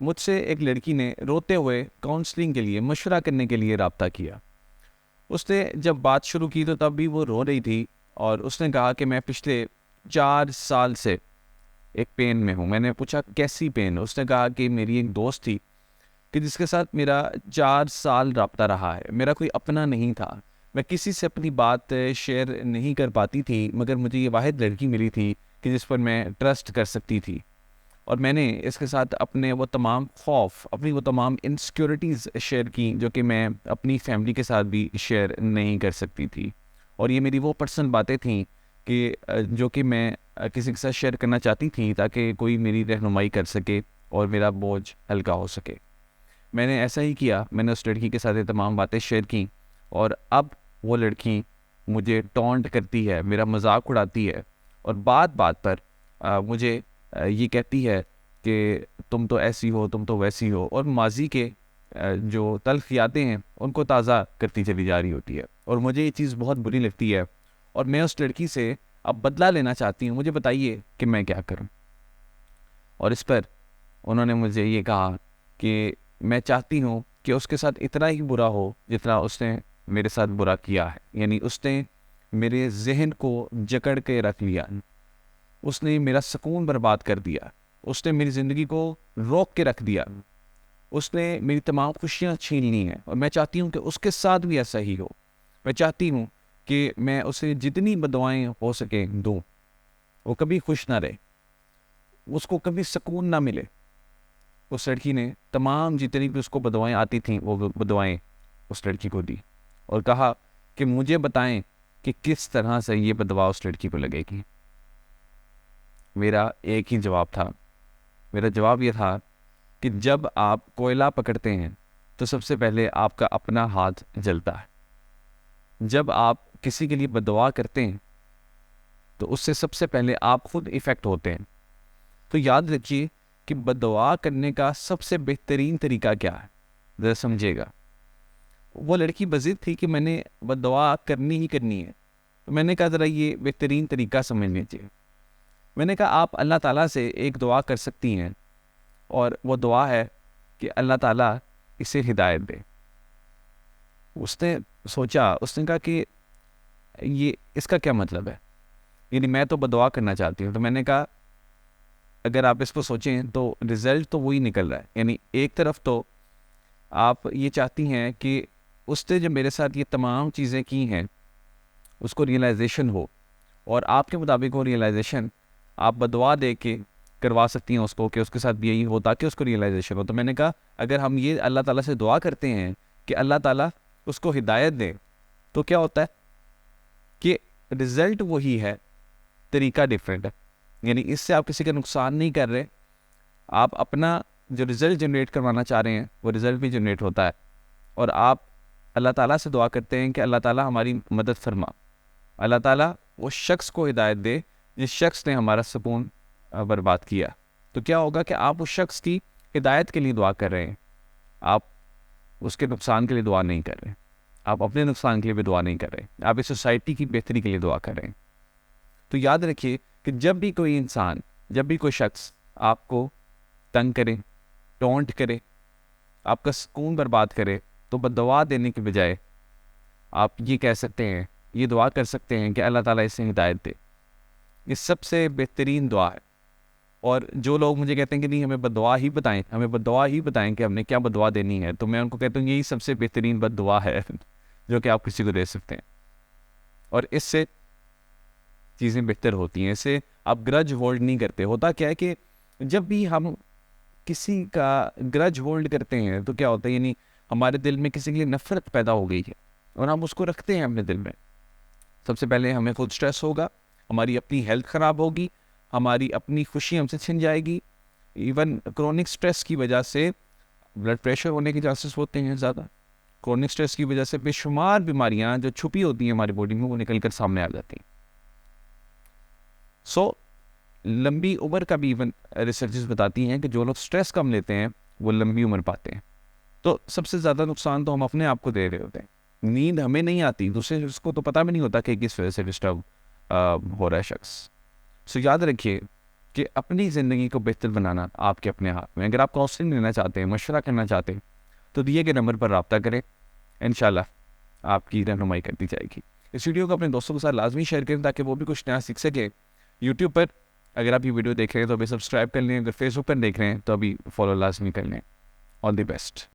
مجھ سے ایک لڑکی نے روتے ہوئے کاؤنسلنگ کے لیے، مشورہ کرنے کے لیے رابطہ کیا۔ اس نے جب بات شروع کی تو تب بھی وہ رو رہی تھی، اور اس نے کہا کہ میں پچھلے 4 سال سے ایک پین میں ہوں۔ میں نے پوچھا کیسی پین؟ اس نے کہا کہ میری ایک دوست تھی کہ جس کے ساتھ میرا 4 سال رابطہ رہا ہے، میرا کوئی اپنا نہیں تھا، میں کسی سے اپنی بات شیئر نہیں کر پاتی تھی، مگر مجھے یہ واحد لڑکی ملی تھی کہ جس پر میں ٹرسٹ کر سکتی تھی، اور میں نے اس کے ساتھ اپنے وہ تمام خوف، اپنی وہ تمام انسیکیورٹیز شیئر کی جو کہ میں اپنی فیملی کے ساتھ بھی شیئر نہیں کر سکتی تھی، اور یہ میری وہ پرسنل باتیں تھیں کہ جو کہ میں کسی کے ساتھ شیئر کرنا چاہتی تھی تاکہ کوئی میری رہنمائی کر سکے اور میرا بوجھ ہلکا ہو سکے۔ میں نے ایسا ہی کیا، میں نے اس لڑکی کے ساتھ یہ تمام باتیں شیئر کیں، اور اب وہ لڑکی مجھے ٹونٹ کرتی ہے، میرا مذاق اڑاتی ہے، اور بات بات پر مجھے یہ کہتی ہے کہ تم تو ایسی ہو، تم تو ویسی ہو، اور ماضی کے جو تلخ یادیں ہیں ان کو تازہ کرتی چلی جا رہی ہوتی ہے، اور مجھے یہ چیز بہت بری لگتی ہے، اور میں اس لڑکی سے اب بدلہ لینا چاہتی ہوں۔ مجھے بتائیے کہ میں کیا کروں؟ اور اس پر انہوں نے مجھے یہ کہا کہ میں چاہتی ہوں کہ اس کے ساتھ اتنا ہی برا ہو جتنا اس نے میرے ساتھ برا کیا ہے، یعنی اس نے میرے ذہن کو جکڑ کے رکھ لیا، اس نے میرا سکون برباد کر دیا، اس نے میری زندگی کو روک کے رکھ دیا، اس نے میری تمام خوشیاں چھین لی ہیں، اور میں چاہتی ہوں کہ اس کے ساتھ بھی ایسا ہی ہو۔ میں چاہتی ہوں کہ میں اسے جتنی بددعائیں ہو سکیں دوں، وہ کبھی خوش نہ رہے، اس کو کبھی سکون نہ ملے۔ اس لڑکی نے تمام جتنی بھی اس کو بددعائیں آتی تھیں وہ بددعائیں اس لڑکی کو دی، اور کہا کہ مجھے بتائیں کہ کس طرح سے یہ بددعا اس لڑکی کو لگے گی۔ میرا ایک ہی جواب تھا، میرا جواب یہ تھا کہ جب آپ کوئلہ پکڑتے ہیں تو سب سے پہلے آپ کا اپنا ہاتھ جلتا ہے، جب آپ کسی کے لیے بددعا کرتے ہیں تو اس سے سب سے پہلے آپ خود افیکٹ ہوتے ہیں۔ تو یاد رکھیے کہ بددعا کرنے کا سب سے بہترین طریقہ کیا ہے، ذرا سمجھے گا۔ وہ لڑکی بضد تھی کہ میں نے بددعا کرنی ہی کرنی ہے، تو میں نے کہا ذرا یہ بہترین طریقہ سمجھ لیجیے۔ میں نے کہا آپ اللہ تعالیٰ سے ایک دعا کر سکتی ہیں، اور وہ دعا ہے کہ اللہ تعالیٰ اسے ہدایت دے۔ اس نے سوچا، اس نے کہا کہ یہ اس کا کیا مطلب ہے، یعنی میں تو بددعا کرنا چاہتی ہوں۔ تو میں نے کہا اگر آپ اس کو سوچیں تو رزلٹ تو وہی نکل رہا ہے، یعنی ایک طرف تو آپ یہ چاہتی ہیں کہ اس نے جو میرے ساتھ یہ تمام چیزیں کی ہیں اس کو ریئلائزیشن ہو، اور آپ کے مطابق وہ ریئلائزیشن آپ بددعا دے کے کروا سکتی ہیں اس کو کہ اس کے ساتھ بھی یہی ہو تاکہ اس کو ریئلائزیشن ہو۔ تو میں نے کہا اگر ہم یہ اللہ تعالیٰ سے دعا کرتے ہیں کہ اللہ تعالیٰ اس کو ہدایت دے، تو کیا ہوتا ہے کہ رزلٹ وہی ہے، طریقہ ڈیفرنٹ ہے، یعنی اس سے آپ کسی کا نقصان نہیں کر رہے، آپ اپنا جو رزلٹ جنریٹ کروانا چاہ رہے ہیں وہ رزلٹ بھی جنریٹ ہوتا ہے، اور آپ اللہ تعالیٰ سے دعا کرتے ہیں کہ اللہ تعالیٰ ہماری مدد فرما، اللہ تعالیٰ اس شخص کو ہدایت دے جس شخص نے ہمارا سکون برباد کیا۔ تو کیا ہوگا کہ آپ اس شخص کی ہدایت کے لیے دعا کر رہے ہیں، آپ اس کے نقصان کے لیے دعا نہیں کر رہے، آپ اپنے نقصان کے لیے بھی دعا نہیں کر رہے، آپ اس سوسائٹی کی بہتری کے لیے دعا کر رہے ہیں۔ تو یاد رکھیے کہ جب بھی کوئی انسان، جب بھی کوئی شخص آپ کو تنگ کرے، ٹونٹ کرے، آپ کا سکون برباد کرے، تو بددعا دینے کے بجائے آپ یہ کہہ سکتے ہیں، یہ دعا کر سکتے ہیں کہ اللہ تعالیٰ اسے ہدایت دے۔ یہ سب سے بہترین دعا ہے۔ اور جو لوگ مجھے کہتے ہیں کہ نہیں ہمیں بددعا ہی بتائیں، ہمیں بددعا ہی بتائیں کہ ہم نے کیا بددعا دینی ہے، تو میں ان کو کہتا ہوں یہی سب سے بہترین بددعا ہے جو کہ آپ کسی کو دے سکتے ہیں، اور اس سے چیزیں بہتر ہوتی ہیں، اس سے آپ گرج ہولڈ نہیں کرتے۔ ہوتا کیا ہے کہ جب بھی ہم کسی کا گرج ہولڈ کرتے ہیں تو کیا ہوتا ہے، یعنی ہمارے دل میں کسی کے لیے نفرت پیدا ہو گئی ہے اور ہم اس کو رکھتے ہیں اپنے دل میں۔ سب سے پہلے ہمیں خود سٹریس ہوگا، ہماری اپنی ہیلتھ خراب ہوگی، ہماری اپنی خوشی ہم سے چھن جائے گی، ایون کرونک سٹریس کی وجہ سے بلڈ پریشر ہونے کے چانسز ہوتے ہیں زیادہ، کرونک سٹریس کی وجہ سے بے شمار بیماریاں جو چھپی ہوتی ہیں ہماری باڈی میں وہ نکل کر سامنے آ جاتی ہیں۔ لمبی عمر کا بھی ایون ریسرچز بتاتی ہیں کہ جو لوگ سٹریس کم لیتے ہیں وہ لمبی عمر پاتے ہیں۔ تو سب سے زیادہ نقصان تو ہم اپنے آپ کو دے رہے ہوتے ہیں، نیند ہمیں نہیں آتی، دوسرے اس کو تو پتہ بھی نہیں ہوتا کہ کس وجہ سے ڈسٹرب ہو رہا ہے شخص۔ یاد رکھیے کہ اپنی زندگی کو بہتر بنانا آپ کے اپنے ہاتھ میں. اگر آپ کاؤنسلنگ لینا چاہتے ہیں, مشورہ کرنا چاہتے ہیں, تو دیے گئے نمبر پر رابطہ کریں. انشاءاللہ آپ کی رہنمائی کر دی جائے گی. اس ویڈیو کو اپنے دوستوں کے ساتھ لازمی شیئر کریں تاکہ وہ بھی کچھ نیا سیکھ سکیں. یوٹیوب پر اگر آپ یہ ویڈیو دیکھ رہے ہیں تو ابھی سبسکرائب کر لیں. اگر فیس بک پر دیکھ رہے ہیں تو ابھی فالو لازمی کر لیں. آل دی بیسٹ.